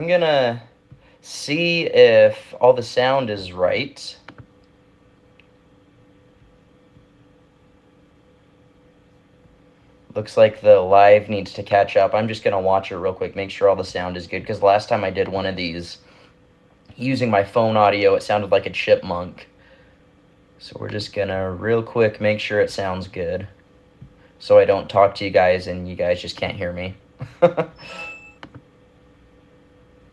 I'm gonna see if all the sound is right. Looks like the live needs to catch up. I'm just gonna watch it real quick, make sure all the sound is good, because last time I did one of these using my phone audio, it sounded like a chipmunk. So we're just gonna real quick make sure it sounds good, so I don't talk to you guys and you guys just can't hear me.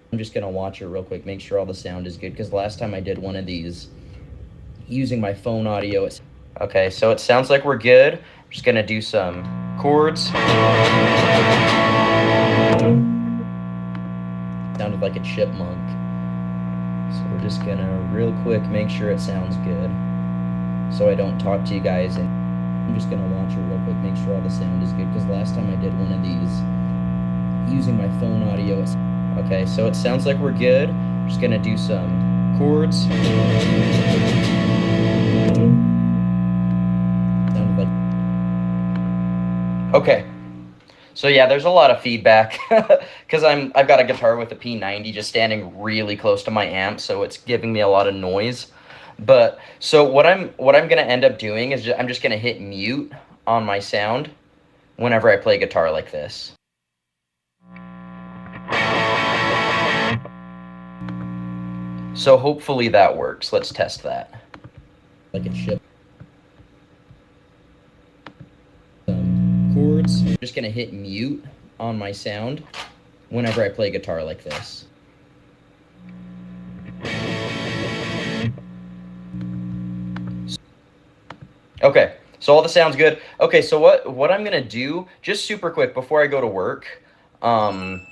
I'm just gonna watch it real quick, make sure all the sound is good, because last time I did one of these using my phone audio. Okay, so it sounds like we're good. I'm just gonna do some chords. Sounded like a chipmunk. So we're just gonna real quick make sure it sounds good, so I don't talk to you guys. And I'm just gonna watch it real quick, make sure all the sound is good, because last time I did one of these using my phone audio. Okay, so it sounds like we're good. I'm just gonna do some chords. Sounded like. Okay. So yeah, there's a lot of feedback because I've got a guitar with a P90 just standing really close to my amp, so it's giving me a lot of noise. But so what I'm gonna end up doing is I'm just gonna hit mute on my sound whenever I play guitar like this. So hopefully that works. Let's test that. Like a chip. Some chords. I'm just gonna hit mute on my sound whenever I play guitar like this. Okay, so all the sounds good. Okay, so what I'm gonna do, just super quick before I go to work, um,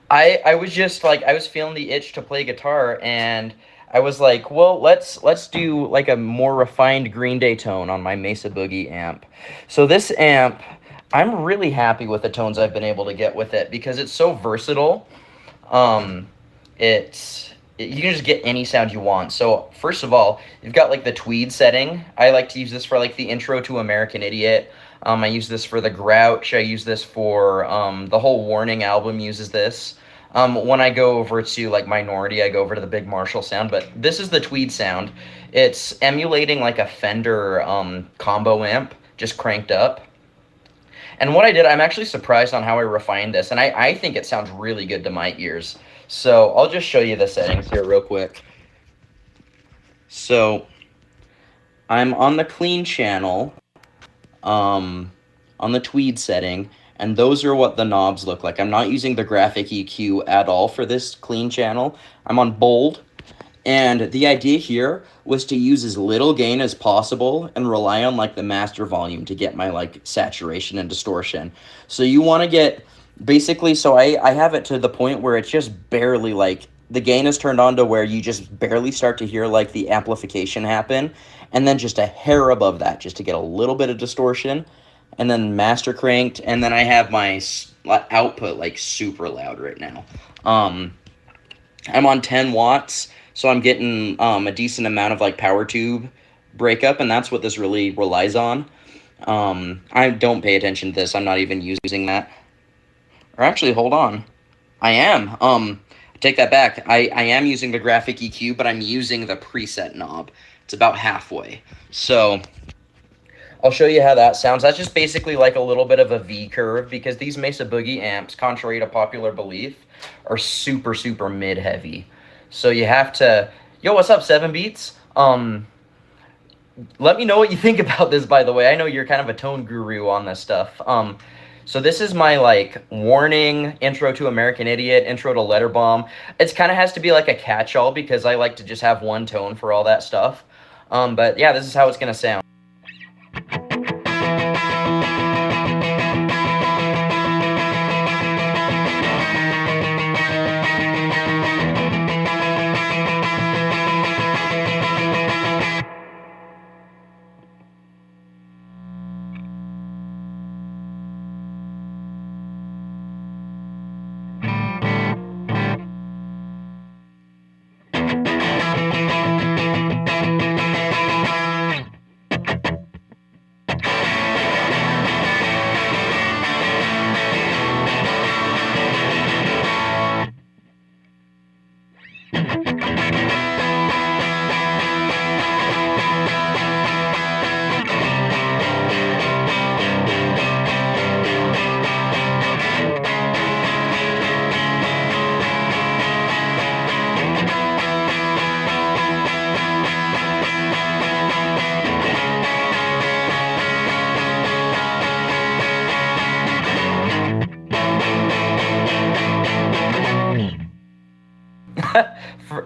I was just like, I was feeling the itch to play guitar, and I was like, well, let's do like a more refined Green Day tone on my Mesa Boogie amp. So this amp, I'm really happy with the tones I've been able to get with it because it's so versatile. Um, you can just get any sound you want. So first of all, you've got like the tweed setting. I like to use this for like the intro to American Idiot. I use this for the Grouch. I use this for the whole Warning album uses this. When I go over to like Minority, I go over to the Big Marshall sound, but this is the tweed sound. It's emulating like a Fender combo amp, just cranked up. And what I did, I'm actually surprised on how I refined this, and I think it sounds really good to my ears. So I'll just show you the settings here real quick. So I'm on the clean channel, on the tweed setting, and those are what the knobs look like. I'm not using the graphic EQ at all for this clean channel. I'm on bold, and the idea here was to use as little gain as possible and rely on like the master volume to get my like saturation and distortion. So you want to get basically, so I have it to the point where it's just barely like the gain is turned on to where you just barely start to hear like the amplification happen, and then just a hair above that just to get a little bit of distortion, and then master cranked, and then I have my output like super loud right now. I'm on 10 watts, so I'm getting a decent amount of like power tube breakup, and that's what this really relies on. I don't pay attention to this. I'm not even using that. Or actually, hold on. I am. Take that back. I am using the graphic EQ, but I'm using the preset knob. It's about halfway. So I'll show you how that sounds. That's just basically like a little bit of a V curve, because these Mesa Boogie amps, contrary to popular belief, are super, super mid-heavy. So you have to... Yo, what's up, 7 Beats? Let me know what you think about this, by the way. I know you're kind of a tone guru on this stuff. So this is my, like, Warning, Intro to American Idiot, Intro to Letter Bomb. It kind of has to be like a catch-all, because I like to just have one tone for all that stuff. But yeah, this is how it's going to sound.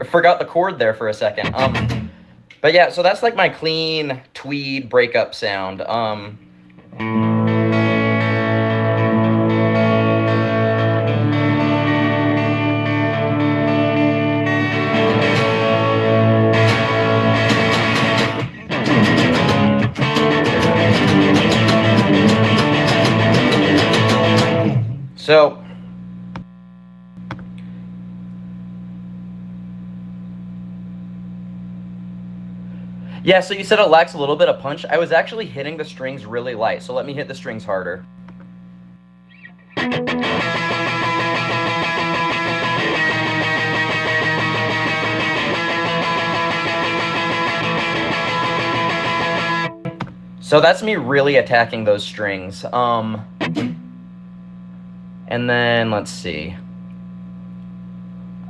Forgot the chord there for a second. But yeah, so that's like my clean tweed breakup sound. So yeah, so you said it lacks a little bit of punch. I was actually hitting the strings really light, so let me hit the strings harder. So that's me really attacking those strings. And then let's see.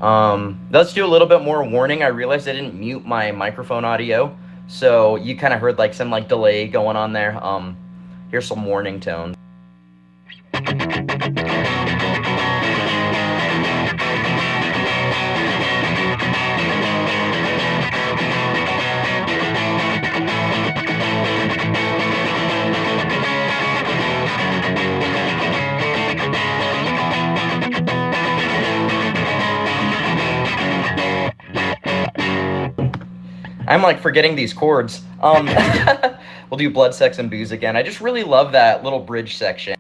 Let's do a little bit more warning. I realized I didn't mute my microphone audio, so you kind of heard like some like delay going on there. Here's some warning tones. I'm like forgetting these chords. We'll do Blood, Sex, and Booze again. I just really love that little bridge section.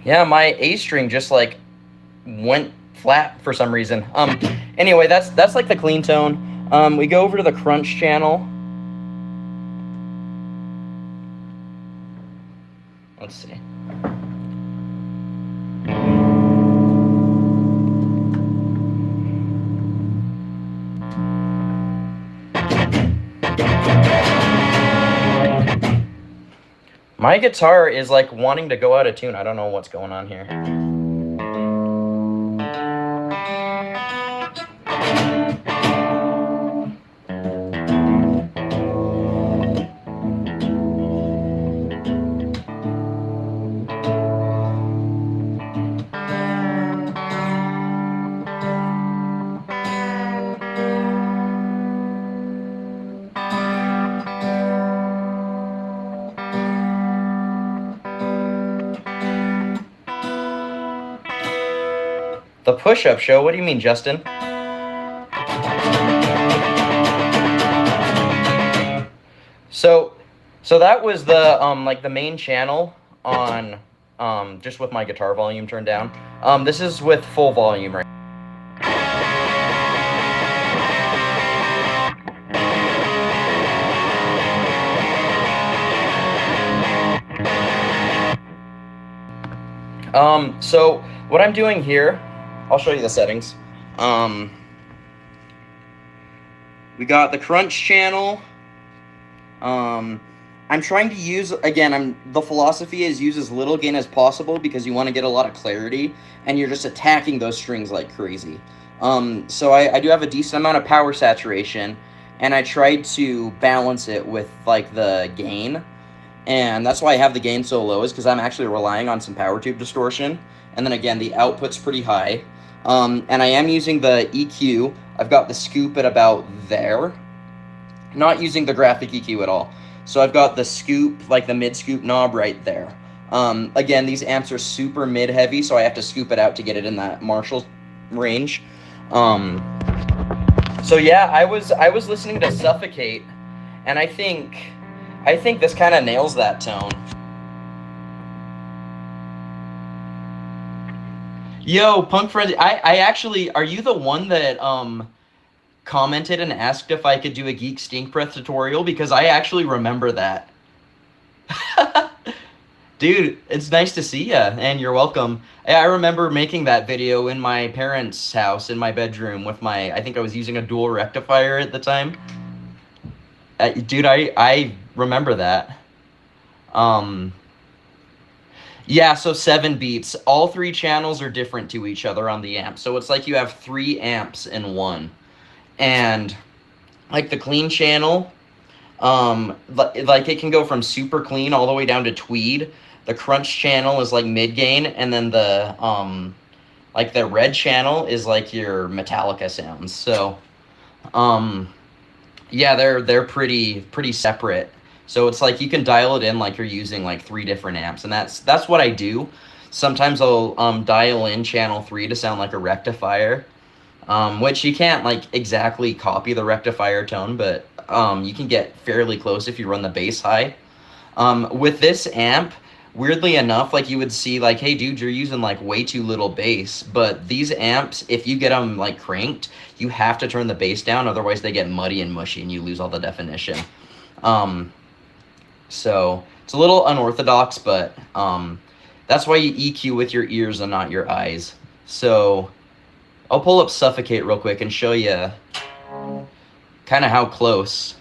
Yeah, my A string just like went flat for some reason. Anyway, that's like the clean tone. We go over to the crunch channel. Let's see. My guitar is like wanting to go out of tune. I don't know what's going on here. The push-up show? What do you mean, Justin? So that was the like the main channel on just with my guitar volume turned down. This is with full volume right. So what I'm doing here, I'll show you the settings. We got the crunch channel. I'm trying to use, again, the philosophy is use as little gain as possible because you want to get a lot of clarity and you're just attacking those strings like crazy. So I do have a decent amount of power saturation and I tried to balance it with like the gain. And that's why I have the gain so low, is because I'm actually relying on some power tube distortion. And then again, the output's pretty high. And I am using the EQ. I've got the scoop at about there. Not using the graphic EQ at all. So I've got the scoop, like the mid-scoop knob right there. Again, these amps are super mid-heavy, so I have to scoop it out to get it in that Marshall range. So yeah, I was listening to Suffocate, and I think this kind of nails that tone. Yo, Punk Frenzy, I actually, are you the one that commented and asked if I could do a Geek Stink Breath tutorial? Because I actually remember that. Dude, it's nice to see ya, and you're welcome. I remember making that video in my parents' house in my bedroom with I think I was using a dual rectifier at the time. Dude, I remember that. Um, yeah, so 7 beats. All three channels are different to each other on the amp. So it's like you have 3 amps in one. And like the clean channel, like it can go from super clean all the way down to tweed. The crunch channel is like mid gain, and then like the red channel is like your Metallica sounds. So yeah, they're pretty separate. So it's like you can dial it in like you're using like 3 different amps, and that's what I do. Sometimes I'll dial in channel 3 to sound like a rectifier, which you can't like exactly copy the rectifier tone, but you can get fairly close if you run the bass high. With this amp, weirdly enough, like you would see like, hey dude, you're using like way too little bass. But these amps, if you get them like cranked, you have to turn the bass down, otherwise they get muddy and mushy and you lose all the definition. So it's a little unorthodox, but that's why you EQ with your ears and not your eyes. So I'll pull up Suffocate real quick and show you kind of how close.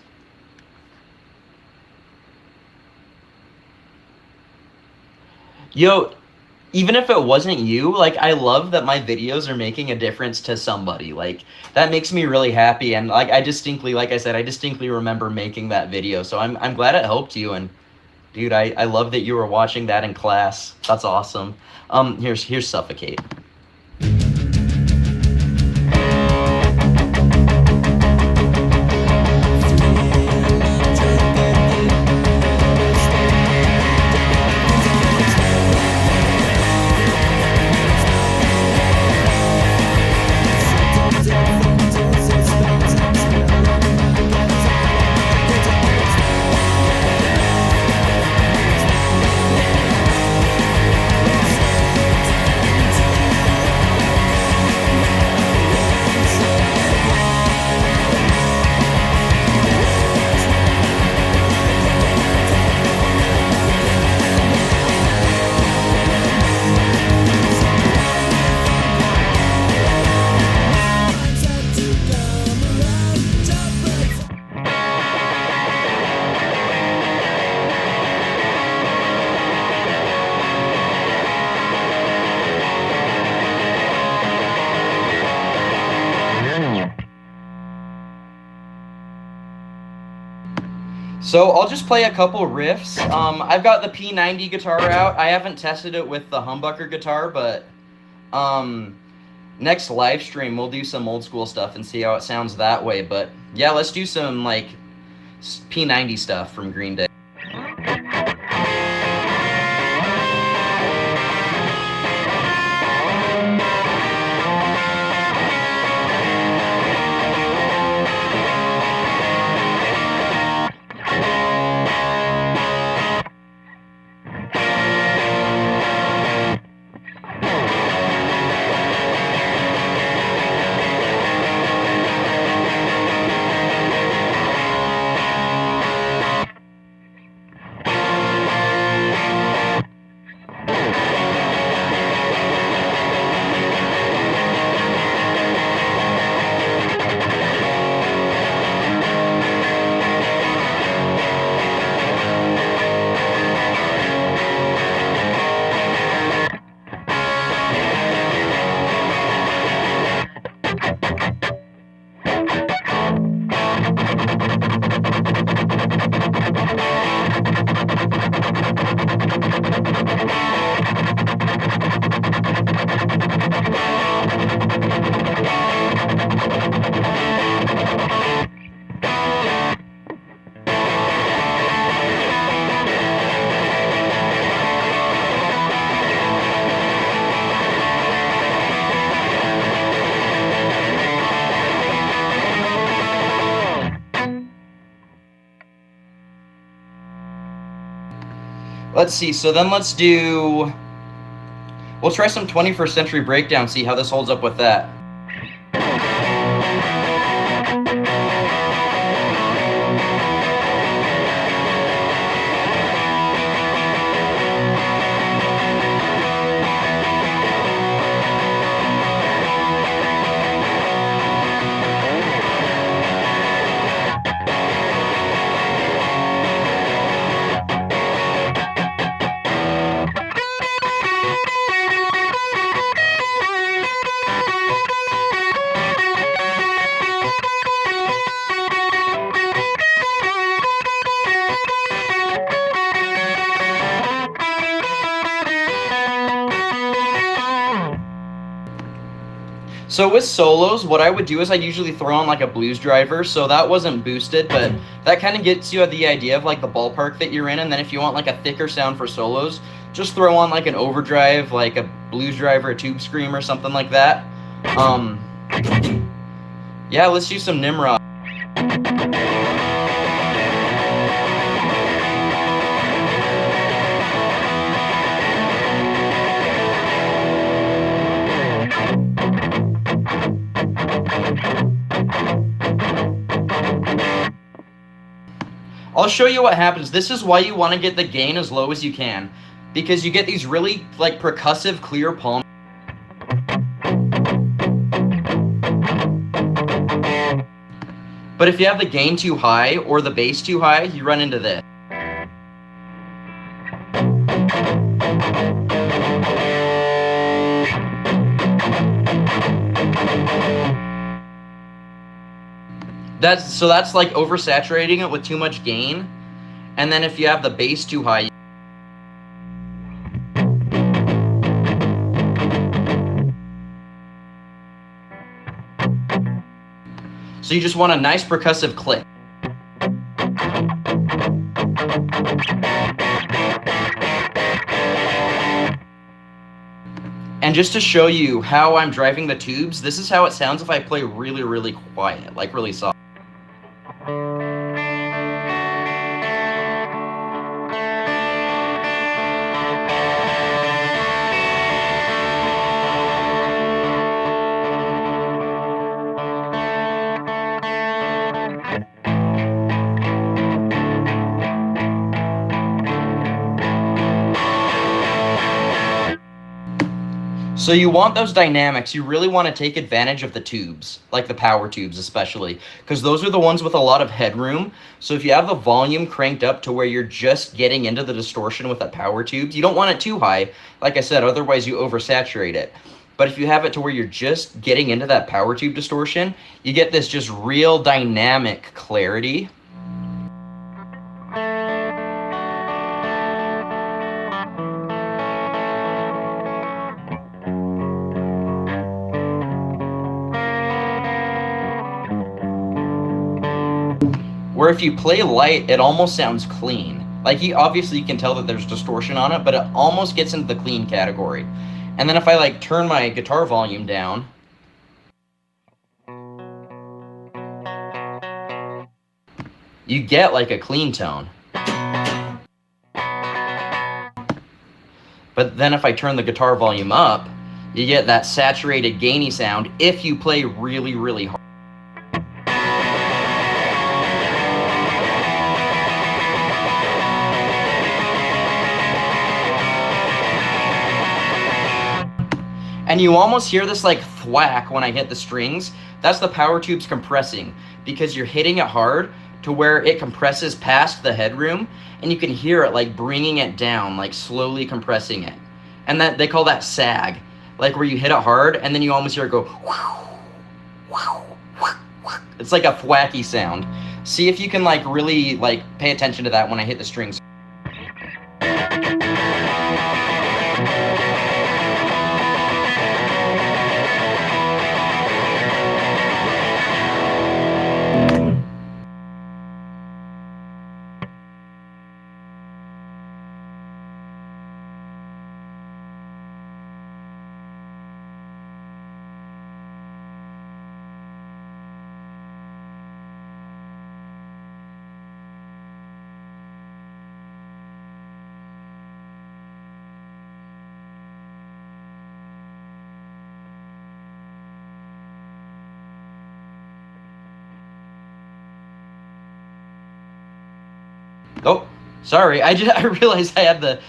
Yo, even if it wasn't you, like I love that my videos are making a difference to somebody. Like that makes me really happy, and like I distinctly, like I said, I distinctly remember making that video. So I'm glad it helped you, and dude, I love that you were watching that in class. That's awesome. Here's Suffocate. So I'll just play a couple riffs. I've got the P90 guitar out. I haven't tested it with the humbucker guitar, but next live stream we'll do some old school stuff and see how it sounds that way. But yeah, let's do some like P90 stuff from Green Day. let's see. So then let's do... We'll try some 21st Century Breakdown, see how this holds up with that. So with solos, what I would do is I'd usually throw on like a blues driver, so that wasn't boosted, but that kind of gets you the idea of like the ballpark that you're in, and then if you want like a thicker sound for solos, just throw on like an overdrive, like a blues driver, a tube scream, or something like that. Yeah, let's do some Nimrod. I'll show you what happens. This is why you want to get the gain as low as you can, because you get these really like percussive clear palm. But if you have the gain too high or the bass too high, you run into this. That's like oversaturating it with too much gain. And then if you have the bass too high, so you just want a nice percussive click. And just to show you how I'm driving the tubes, this is how it sounds if I play really, really quiet, like really soft. So you want those dynamics. You really want to take advantage of the tubes, like the power tubes especially, because those are the ones with a lot of headroom. So if you have the volume cranked up to where you're just getting into the distortion with the power tubes, you don't want it too high, like I said, otherwise you oversaturate it. But if you have it to where you're just getting into that power tube distortion, you get this just real dynamic clarity. Where if you play light, it almost sounds clean. Like, obviously you can tell that there's distortion on it, but it almost gets into the clean category. And then if I like turn my guitar volume down, you get like a clean tone. But then if I turn the guitar volume up, you get that saturated gainy sound if you play really, really hard. And you almost hear this like thwack when I hit the strings. That's the power tubes compressing, because you're hitting it hard to where it compresses past the headroom, and you can hear it like bringing it down, like slowly compressing it. And that they call that sag, like where you hit it hard and then you almost hear it go. It's like a thwacky sound. See if you can like really like pay attention to that when I hit the strings. Oh, sorry. I realized I had the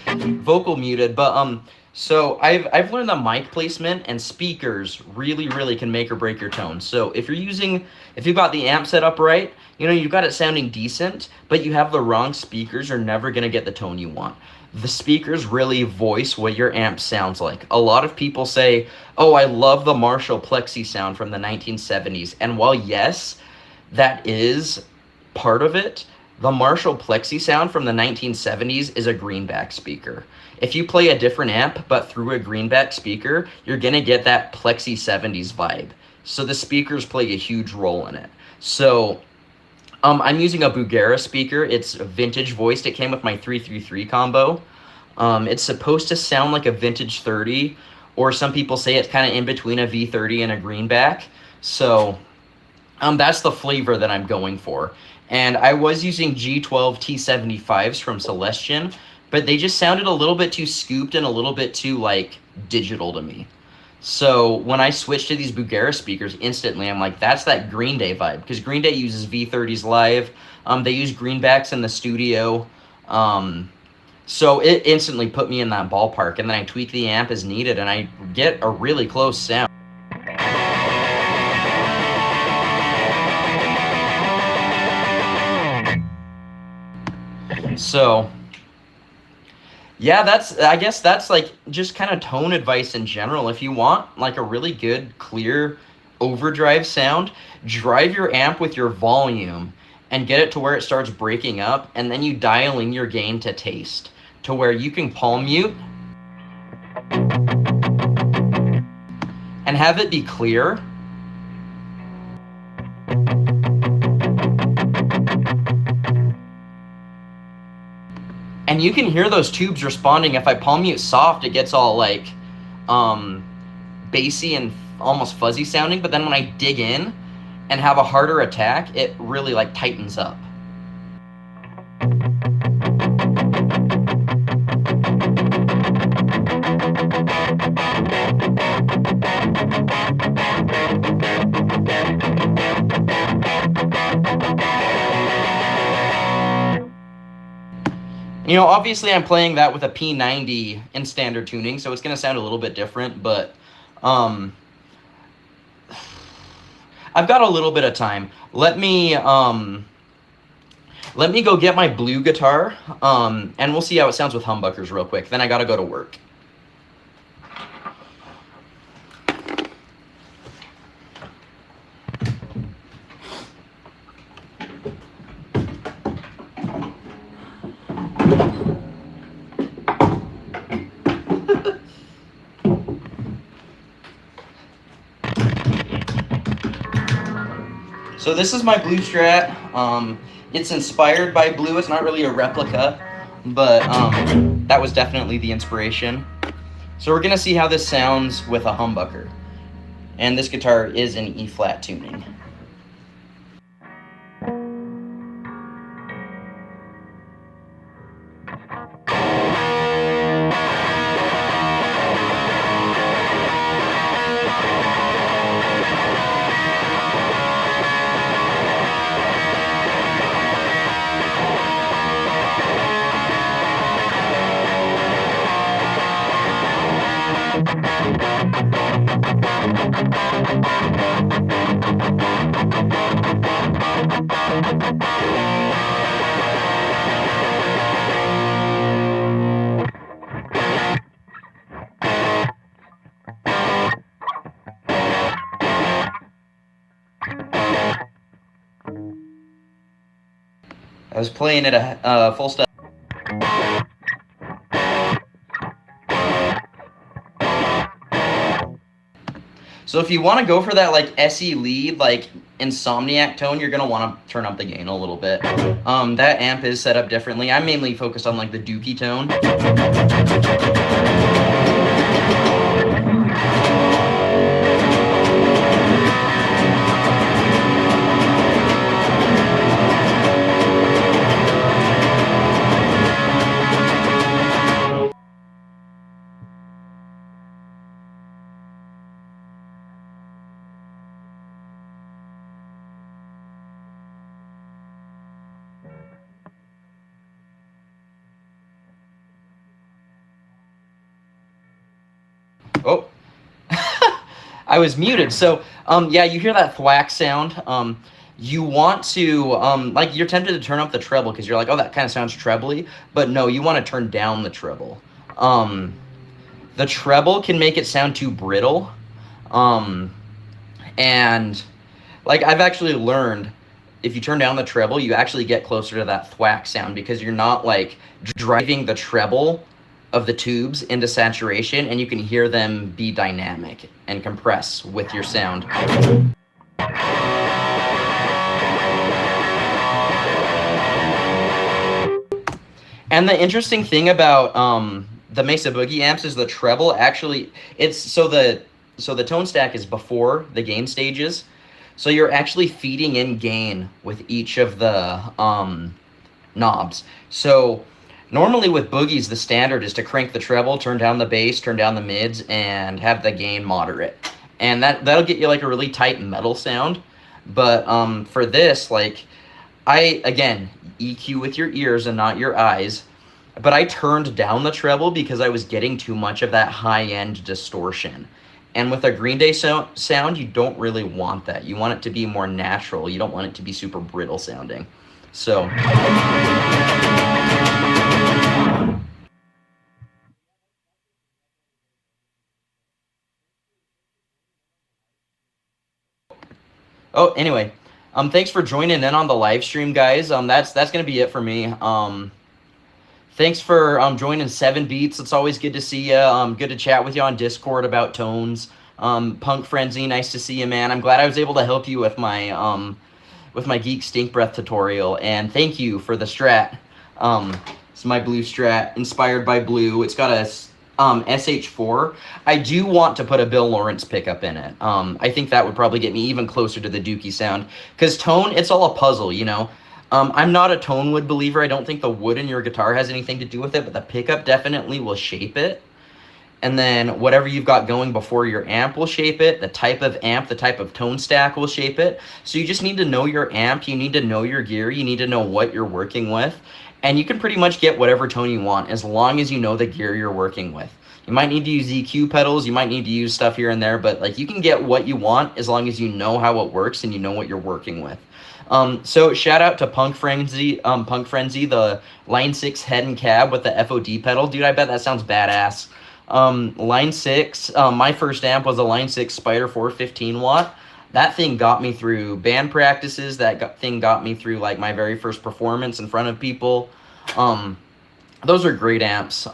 vocal muted, but so I've learned that mic placement and speakers really can make or break your tone. So if you've got the amp set up right, you've got it sounding decent, but you have the wrong speakers, you're never gonna get the tone you want. The speakers really voice what your amp sounds like. A lot of people say, "Oh, I love the Marshall Plexi sound from the 1970s." And while yes, that is part of it, the Marshall Plexi sound from the 1970s is a greenback speaker. If you play a different amp but through a greenback speaker, you're going to get that Plexi 70s vibe. So the speakers play a huge role in it. So I'm using a Bugera speaker. It's vintage voiced. It came with my 333 combo. It's supposed to sound like a vintage 30, or some people say it's kind of in between a V30 and a greenback. So that's the flavor that I'm going for. And I was using G12 T75s from Celestion, but they just sounded a little bit too scooped and a little bit too, like, digital to me. So when I switched to these Bugera speakers, instantly I'm like, that's that Green Day vibe. Because Green Day uses V30s live. They use greenbacks in the studio. So it instantly put me in that ballpark. And then I tweak the amp as needed, and I get a really close sound. So yeah, I guess that's like just kind of tone advice in general. If you want like a really good, clear overdrive sound, drive your amp with your volume and get it to where it starts breaking up, and then you dial in your gain to taste to where you can palm mute and have it be clear. And you can hear those tubes responding. If I palm mute soft, it gets all like bassy and almost fuzzy sounding, but then when I dig in and have a harder attack, it really like tightens up. Obviously I'm playing that with a P90 in standard tuning, so it's going to sound a little bit different, but I've got a little bit of time. Let me go get my blue guitar, and we'll see how it sounds with humbuckers real quick. Then I got to go to work. So this is my blue Strat. It's inspired by blue. It's not really a replica, but that was definitely the inspiration. So we're gonna see how this sounds with a humbucker. And this guitar is in E-flat tuning. I was playing it a full step. So if you want to go for that like SE lead, like Insomniac tone, you're gonna want to turn up the gain a little bit. That amp is set up differently. I'm mainly focused on like the Dookie tone. Oh, I was muted. So, yeah, you hear that thwack sound. You want to, like, you're tempted to turn up the treble because you're like, oh, that kind of sounds trebly. But no, you want to turn down the treble. The treble can make it sound too brittle. And, like, I've actually learned if you turn down the treble, you actually get closer to that thwack sound because you're not, like, driving the treble of the tubes into saturation, and you can hear them be dynamic and compress with your sound. And the interesting thing about the Mesa Boogie amps is the treble actually, it's so the tone stack is before the gain stages, so you're actually feeding in gain with each of the knobs. So normally with boogies, the standard is to crank the treble, turn down the bass, turn down the mids, and have the gain moderate. And that'll get you like a really tight metal sound. But for this, like, again, EQ with your ears and not your eyes. But I turned down the treble because I was getting too much of that high-end distortion. And with a Green Day sound, you don't really want that. You want it to be more natural. You don't want it to be super brittle sounding. So... Oh, anyway, thanks for joining in on the live stream, guys. That's gonna be it for me. Thanks for joining 7 Beats. It's always good to see you. Good to chat with you on Discord about tones. Punk Frenzy, nice to see you, man. I'm glad I was able to help you with my Geek Stink Breath tutorial, and thank you for the Strat. It's my Blue Strat, inspired by Blue. It's got a SH4. I do want to put a Bill Lawrence pickup in it. I think that would probably get me even closer to the Dookie sound. Because tone, it's all a puzzle, you know? I'm not a tone wood believer. I don't think the wood in your guitar has anything to do with it, but the pickup definitely will shape it. And then whatever you've got going before your amp will shape it. The type of amp, the type of tone stack will shape it. So you just need to know your amp. You need to know your gear. You need to know what you're working with. And you can pretty much get whatever tone you want as long as you know the gear you're working with. You might need to use EQ pedals. You might need to use stuff here and there. But like, you can get what you want as long as you know how it works and you know what you're working with. So shout out to Punk Frenzy, the Line 6 head and cab with the FOD pedal. Dude, I bet that sounds badass. Line 6, my first amp was a Line 6 Spider 415 watt. That thing got me through band practices. Thing got me through like my very first performance in front of people. Those are great amps.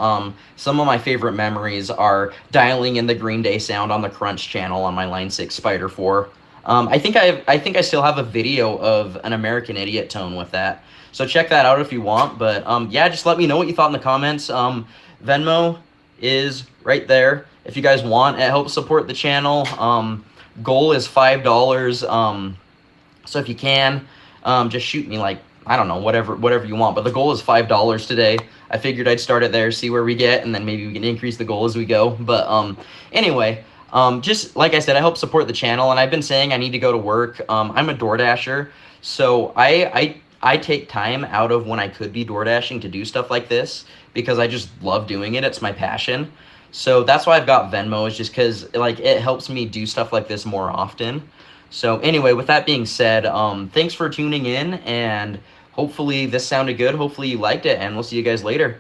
Some of my favorite memories are dialing in the Green Day sound on the Crunch channel on my Line 6 Spider 4. I think I still have a video of an American Idiot tone with that. So check that out if you want. But yeah, just let me know what you thought in the comments. Venmo is right there if you guys want. It helps support the channel. Goal is $5. So if you can, just shoot me like, I don't know, whatever you want. But the goal is $5 today. I figured I'd start it there, see where we get, and then maybe we can increase the goal as we go. But anyway, just like I said, I help support the channel, and I've been saying I need to go to work. I'm a DoorDasher, so I take time out of when I could be DoorDashing to do stuff like this because I just love doing it. It's my passion. So that's why I've got Venmo, is just because like it helps me do stuff like this more often. So anyway, with that being said, thanks for tuning in, and hopefully this sounded good. Hopefully you liked it, and we'll see you guys later.